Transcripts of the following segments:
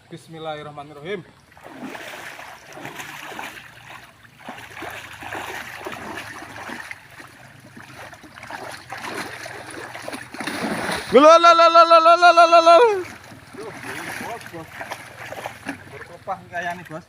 Bismillahirrahmanirrahim. Bos. Berkopah kayak nih, Bos.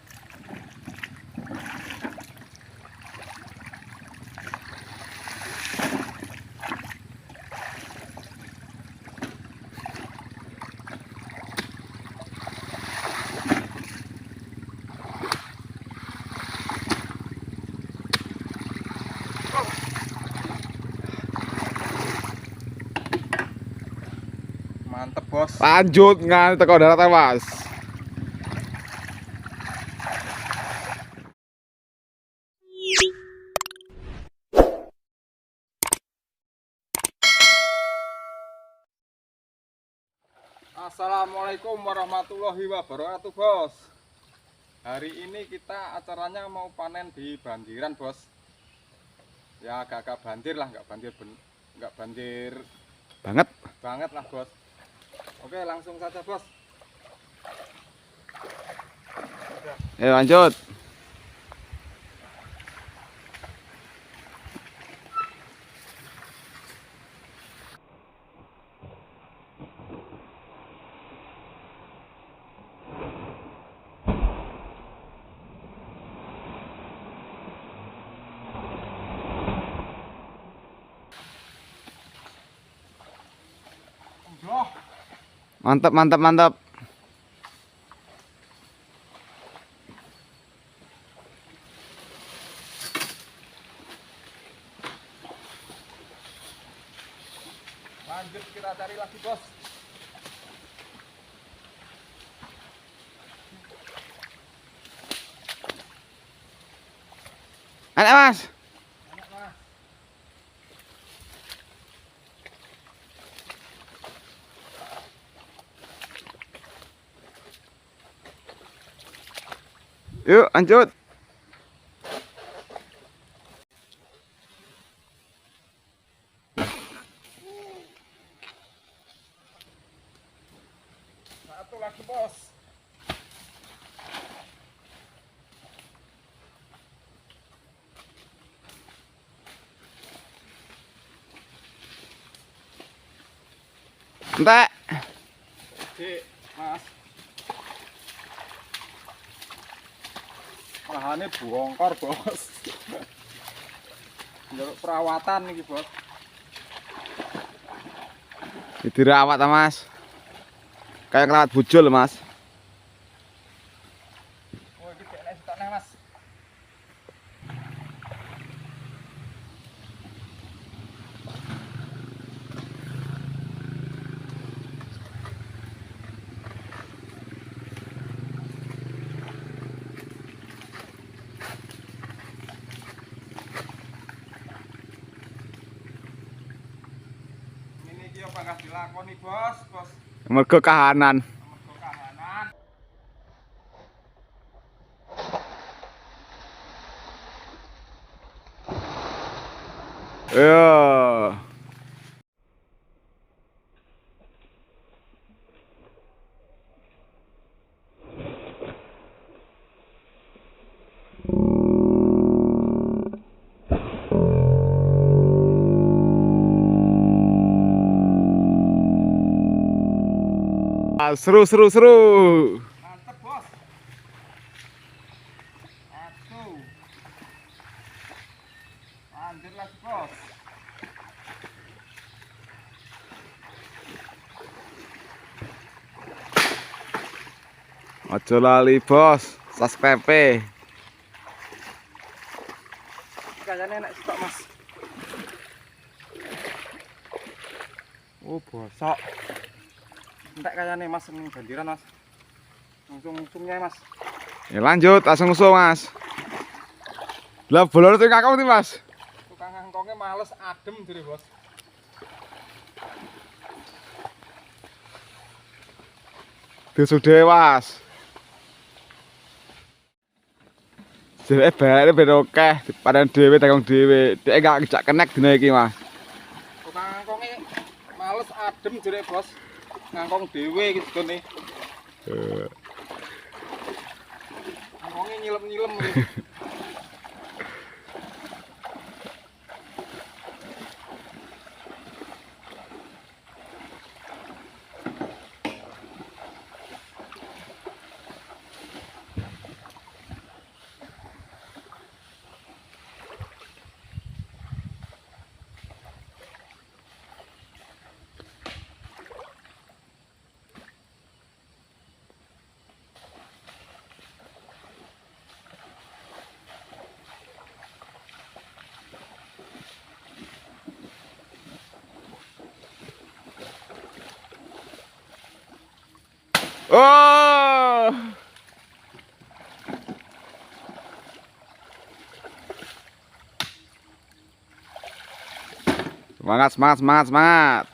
Mantep, Bos. Lanjut ngan teko darat Mas. Assalamualaikum warahmatullahi wabarakatuh, Bos. Hari ini kita acaranya mau panen di banjiran, Bos. Ya agak-agak banjir lah, nggak banjir banget lah, Bos. Oke, langsung saja, Bos. Ayo lanjut. Loh, Mantap, mantap, mantap. lanjut kita cari lagi, Bos. Enak Mas. Enak, Mas. Yuk lanjut. Satu lagi, Bos. Entek. Oke, Mas. Lahannya bongkar, Bos. Njaluk perawatan nih, Bos. Dirawat ta Mas. Kayak ngerawat bujul Mas. Oh, iki dekne stokne, Mas. Ini iki apa gak dilakoni, Bos? Bos, Mergo kahanan. mergo kahanan. Yo. Seru, seru, seru. Mantep, Bos. Aduh. Lanjut lagi, Bos. Ojo lali bos, subscribe. Kayaknya enak stok, Mas. Oh, bosok. Entek kayaknya Mas ini banjiran, Mas. Langsung ngusungnya, Mas. Ya lanjut, langsung usul Mas. Lah bolor itu kakak nih Mas. Tukang ngangkongnya males adem jadi, Bos. Tusuk dewas. Jadi bare ben akeh, padahal dhewe takong dhewe. Dek gak ngejak kenek dina iki, Mas. Tukang ngangkongnya males adem jadi, Bos. Ngangkong dewe gitu nih. nyilem-nyilem. Oh. Semangat, semangat, semangat, semangat.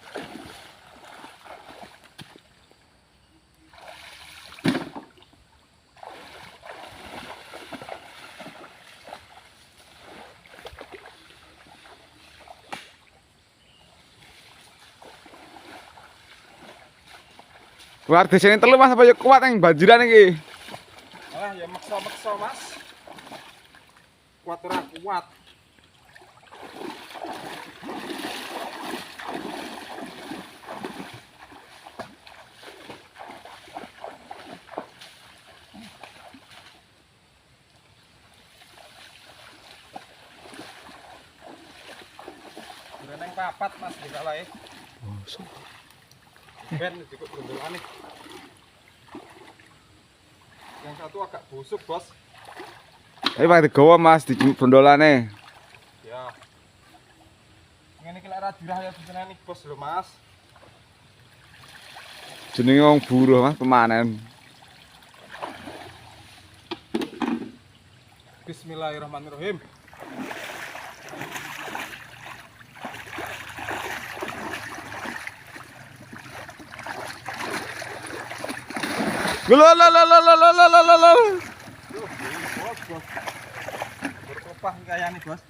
Keluar di sini telu Mas apa ya kuat yang banjiran iki? Alah ya maksa-maksa Mas. Kuat ora kuat. Neng papat Mas dikalai. Ben cukup bendolan nih. Yang satu agak busuk, Bos. Tapi Pak digawa Mas di bondolane. Ya. Ngene iki lek ra dirah ya diseneni Bos lho, Mas. Jenenge wong buruh Mas pemanen. Bismillahirrahmanirrahim. Lo. Bos. Berkopah kayak nih, Bos.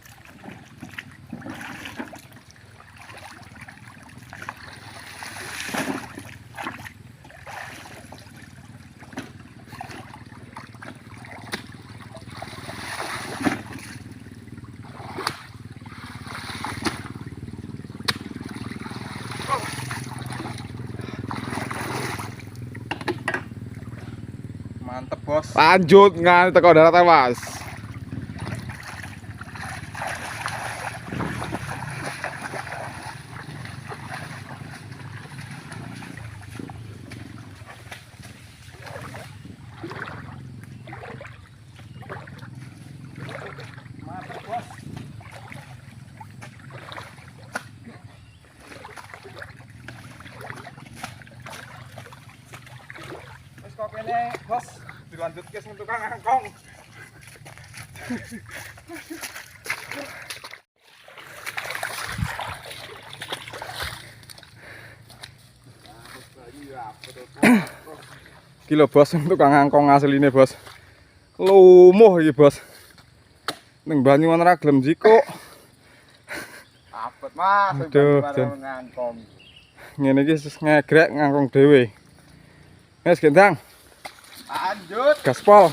Mantep, Bos. Lanjut nganti teko darat Mas. Mantep, Bos. Wis kok kene, Bos. Dilanjutke sing tukang angkong. Kilo Bos tukang angkong asline Bos. Lumuh iki Bos. Ning banyu ora gelem jiko. Abot Mas, Aduh, bareng ngangkong. Ngene iki ngegrek ngangkong dhewe. Wes gendang, Lanjut. gaspol.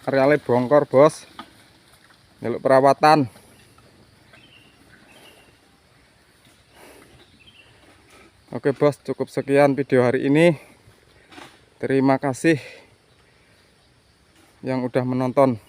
Areale bongkor, Bos. Njaluk perawatan. Oke, Bos, cukup sekian video hari ini. Terima kasih yang udah menonton.